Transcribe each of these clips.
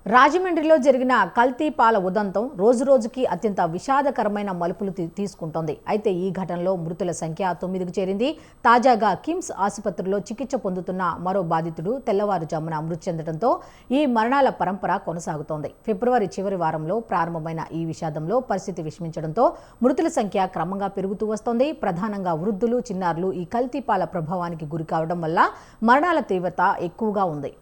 రాజమండ్రిలో జరిగిన కల్తీ పాల ఉదంతం రోజురోజుకి అత్యంత విషాదకరమైన మలుపులు తీసుకుంటోంది. అయితే ఈ ఘటనలో మృతుల సంఖ్య 9కు చేరింది. తాజాగా కిమ్స్ ఆసుపత్రిలో చికిత్స పొందుతున్న మరో బాధితుడు తెల్లవారుజామున మృతి చెందడంతో ఈ మరణాల పరంపర కొనసాగుతోంది. ఫిబ్రవరి చివరి వారంలో ప్రారంభమైన ఈ విషాదంలో పరిస్థితి విషమించడంతో మృతుల సంఖ్య క్రమంగా పెరుగుతూ వస్తోంది. ప్రధానంగా వృద్ధులు, చిన్నారులు ఈ కల్తీ పాల ప్రభావానికి గురి కావడం వల్ల మరణాల తీవ్రత ఎక్కువగా ఉంది.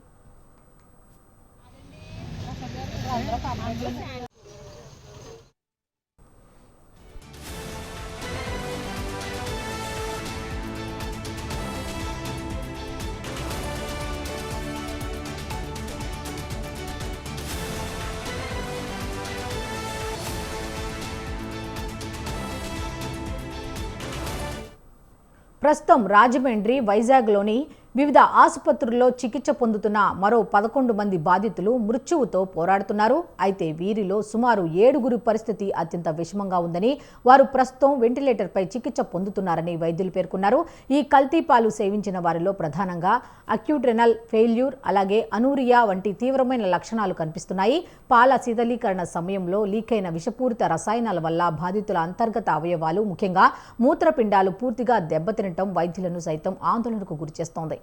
ప్రస్తుతం రాజమండ్రి, వైజాగ్లోని వివిధ ఆసుపత్రుల్లో చికిత్స పొందుతున్న మరో 11 మంది బాధితులు మృత్యువుతో పోరాడుతున్నారు. అయితే వీరిలో సుమారు 7గురి పరిస్థితి అత్యంత విషమంగా ఉందని, వారు ప్రస్తుతం వెంటిలేటర్పై చికిత్స పొందుతున్నారని వైద్యులు పేర్కొన్నారు. ఈ కల్తీ పాలు సేవించిన వారిలో ప్రధానంగా అక్యూట్ రెనల్ ఫెయిల్యూర్, అలాగే అనూరియా వంటి తీవ్రమైన లక్షణాలు కనిపిస్తున్నాయి. పాల శీతలీకరణ సమయంలో లీకైన విషపూరిత రసాయనాల వల్ల బాధితుల అంతర్గత అవయవాలు, ముఖ్యంగా మూత్రపిండాలు పూర్తిగా దెబ్బతినటం వైద్యులను సైతం ఆందోళనకు గురిచేస్తోంది.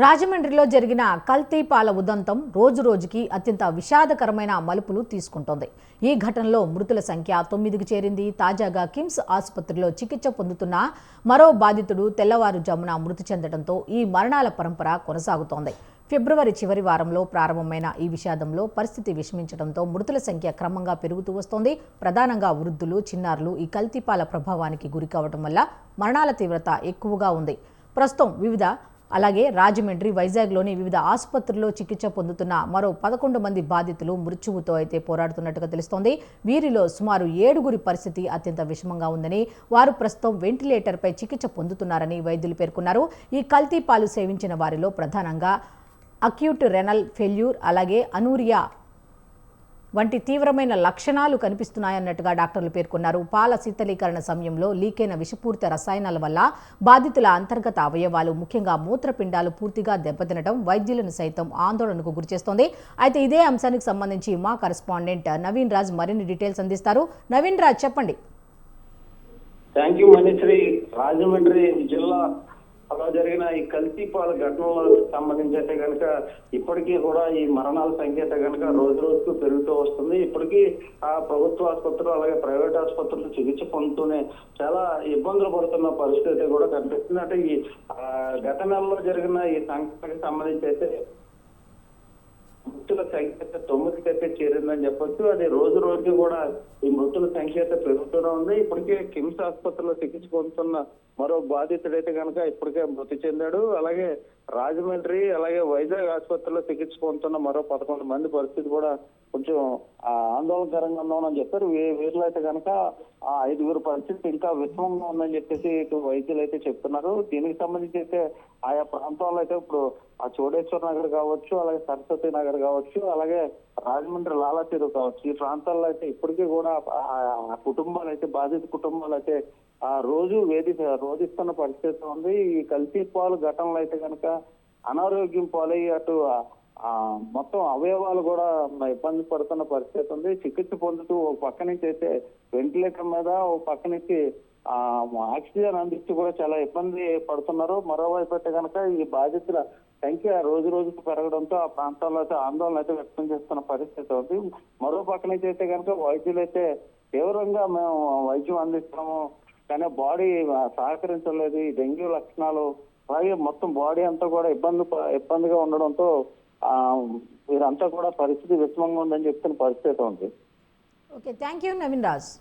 రాజమండ్రిలో జరిగిన కల్తీ పాల ఉదంతం రోజురోజుకి అత్యంత విషాదకరమైన మలుపులు తీసుకుంటోంది. ఈ ఘటనలో మృతుల సంఖ్య 9కు చేరింది. తాజాగా కిమ్స్ ఆసుపత్రిలో చికిత్స పొందుతున్న మరో బాధితుడు తెల్లవారుజామున మృతి చెందడంతో ఈ మరణాల పరంపర కొనసాగుతోంది. ఫిబ్రవరి చివరి వారంలో ప్రారంభమైన ఈ విషాదంలో పరిస్థితి విషమించడంతో మృతుల సంఖ్య క్రమంగా పెరుగుతూ వస్తోంది. ప్రధానంగా వృద్ధులు, చిన్నారులు ఈ కల్తీ పాల ప్రభావానికి గురి కావడం వల్ల మరణాల తీవ్రత ఎక్కువగా ఉంది. ప్రస్తుతం అలాగే రాజమండ్రి, వైజాగ్లోని వివిధ ఆసుపత్రుల్లో చికిత్స పొందుతున్న మరో 11 మంది బాధితులు మృత్యువుతో అయితే పోరాడుతున్నట్టుగా తెలుస్తోంది. వీరిలో సుమారు 7గురి పరిస్థితి అత్యంత విషమంగా ఉందని, వారు ప్రస్తుతం వెంటిలేటర్పై చికిత్స పొందుతున్నారని వైద్యులు పేర్కొన్నారు. ఈ కల్తీ పాలు సేవించిన వారిలో ప్రధానంగా అక్యూట్ రెనల్ ఫెయిల్యూర్, అలాగే అనూరియా వంటి తీవ్రమైన లక్షణాలు కనిపిస్తున్నాయన్నట్టుగా డాక్టర్లు పేర్కొన్నారు. పాల శీతలీకరణ సమయంలో లీకైన విషపూరిత రసాయనాల వల్ల బాధితుల అంతర్గత అవయవాలు, ముఖ్యంగా మూత్రపిండాలు పూర్తిగా దెబ్బతినడం వైద్యులను సైతం ఆందోళనకు గురిచేస్తోంది. అయితే ఇదే అంశానికి సంబంధించి మా కరెస్పాండెంట్ నవీన్ రాజ్ మరిన్ని డీటెయిల్స్ అందిస్తారు. నవీన్ రాజ్, చెప్పండి. Thank you Manishri. రాజమండ్రి జిల్లా అలా జరిగిన ఈ కల్తీ పాల ఘటనలకు సంబంధించి అయితే కనుక ఇప్పటికీ కూడా ఈ మరణాల సంఖ్య అయితే కనుక రోజు రోజుకు పెరుగుతూ వస్తుంది. ఇప్పటికీ ఆ ప్రభుత్వ ఆసుపత్రులు, అలాగే ప్రైవేట్ ఆసుపత్రులు చికిత్స పొందుతూనే చాలా ఇబ్బందులు పడుతున్న పరిస్థితి కూడా కనిపిస్తుంది. అంటే ఈ గత నెలలో జరిగిన ఈ సంఘటనకు సంబంధించి అయితే మృతుల సంఖ్య అయితే 9కి అయితే చేరిందని చెప్పొచ్చు. అది రోజు రోజుకి కూడా ఈ మృతుల సంఖ్య అయితే పెరుగుతూనే ఉంది. ఇప్పటికే కిమ్స్ ఆసుపత్రిలో చికిత్స పొందుతున్న మరో బాధితుడైతే కనుక ఇప్పటికే మృతి చెందాడు. అలాగే రాజమండ్రి, అలాగే వైజాగ్ ఆసుపత్రిలో చికిత్స పొందుతున్న మరో 11 మంది పరిస్థితి కూడా కొంచెం ఆందోళనకరంగా ఉందని చెప్పారు. వీరిలో అయితే కనుక ఆ 5గురు పరిస్థితి ఇంకా విషమంగా ఉందని చెప్పేసి ఇటు వైద్యులు అయితే చెప్తున్నారు. దీనికి సంబంధించి అయితే ఆయా ప్రాంతాల్లో అయితే ఇప్పుడు ఆ చోడేశ్వర్ నగర్ కావచ్చు, అలాగే సరస్వతి నగర్ కావచ్చు, అలాగే రాజమండ్రి లాలా చెరువు కావచ్చు, ఈ ప్రాంతాల్లో అయితే ఇప్పటికీ కూడా కుటుంబాలు అయితే, బాధిత కుటుంబాలు అయితే రోజు రోధిస్తున్న పరిస్థితి ఉంది. ఈ కల్తీ పాలు ఘటనలు అయితే కనుక అనారోగ్యం పాలయ్యి అటు మొత్తం అవయవాలు కూడా ఇబ్బంది పడుతున్న పరిస్థితి ఉంది. చికిత్స పొందుతూ ఒక పక్క నుంచి అయితే వెంటిలేటర్ మీద, ఒక పక్క నుంచి ఆ ఆక్సిజన్ అందిస్తూ కూడా చాలా ఇబ్బంది పడుతున్నారు. మరోవైపు అయితే కనుక ఈ బాధితుల సంఖ్య రోజు రోజుకు పెరగడంతో ఆ ప్రాంతాల్లో అయితే ఆందోళన అయితే వ్యక్తం చేస్తున్న పరిస్థితి ఉంది. మరో పక్క నుంచి అయితే కనుక వైద్యులు అయితే తీవ్రంగా మేము వైద్యం అందిస్తాము కానీ బాడీ సహకరించలేదు, ఈ డెంగ్యూ లక్షణాలు అలాగే మొత్తం బాడీ అంతా కూడా ఇబ్బందిగా ఉండడంతో వీరంతా కూడా పరిస్థితి విషమంగా ఉందని చెప్తున్న పరిస్థితి ఉంది. Okay, thank you Naveen Raj.